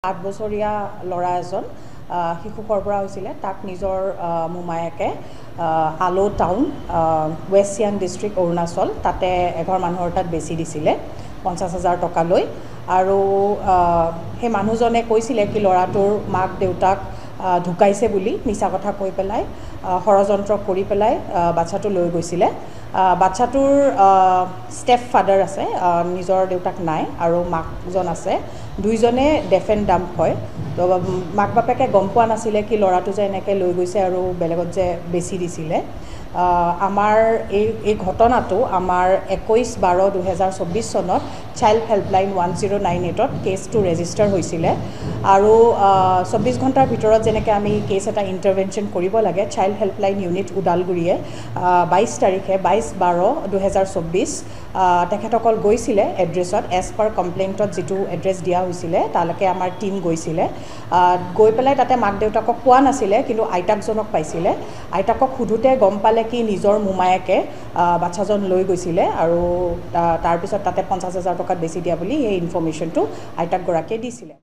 8 বছৰীয়া ল'ৰা এজন শিশু সৰবৰাহ হৈছিলে তাক নিজৰ মোমায়েকে Aalo town west Siang district Arunachal তাতে এঘৰ মানুহৰ তাত বেছি দিছিলে 50,000 টকা লৈ আৰু সেই মানুহজনে কৈছিলে কি ল'ৰাটোৰ মাক দেউতাক ঢুকাইছে বুলি মিছা কথা কৈ পেলাই ষড়যন্ত্ৰ কৰি পেলাই বাচ্চাটো লৈ গৈছিলে বাচ্চাটোৰ ষ্টেপ ফাদাৰ আছে নিজৰ দেউতাক নাই আৰু মাকজন আছে দুইজনে ডেফ এণ্ড ডাম্প হয় তো মাক বাপেকে গম পোৱা নাছিলে কি ল'ৰাটো যে এনেকৈ লৈ গৈছে আৰু বেলেগত যে বেছি দিছিলে আমাৰ এই ঘটনাটো আমাৰ 21/12/2024 চনত চাইল্ড হেল্পলাইন 1098ত কেছটো ৰেজিষ্টাৰ হৈছিলে আৰু 24 ঘণ্টাৰ ভিতৰত যেনেকৈ আমি কেছ এটা ইণ্টাৰভেনশ্যন কৰিব লাগে চাইল্ড হেল্পলাইন ইউনিট ওদালগুৰিয়ে 22 তাৰিখে 22/12/2024 তেখেতসকল গৈছিলে এড্ৰেছত এজ পাৰ কমপ্লেইণ্টত যিটো এড্ৰেছ দিয়া হৈছিলে তালৈকে আমাৰ টীম গৈছিলে গৈ পেলাই তাতে মাক দেউতাকক পোৱা নাছিলে কিন্তু আইতাকজনক পাইছিলে আইতাকক সোধোতে গম পালে কি নিজৰ মোমায়েকে বাচ্চাজন লৈ গৈছিলে আৰু তাৰপিছত তাতে 50,000 টকাত বেছি দিয়া বুলি এই ইনফৰমেশ্যনটো আইতাকগৰাকীয়ে দিছিলে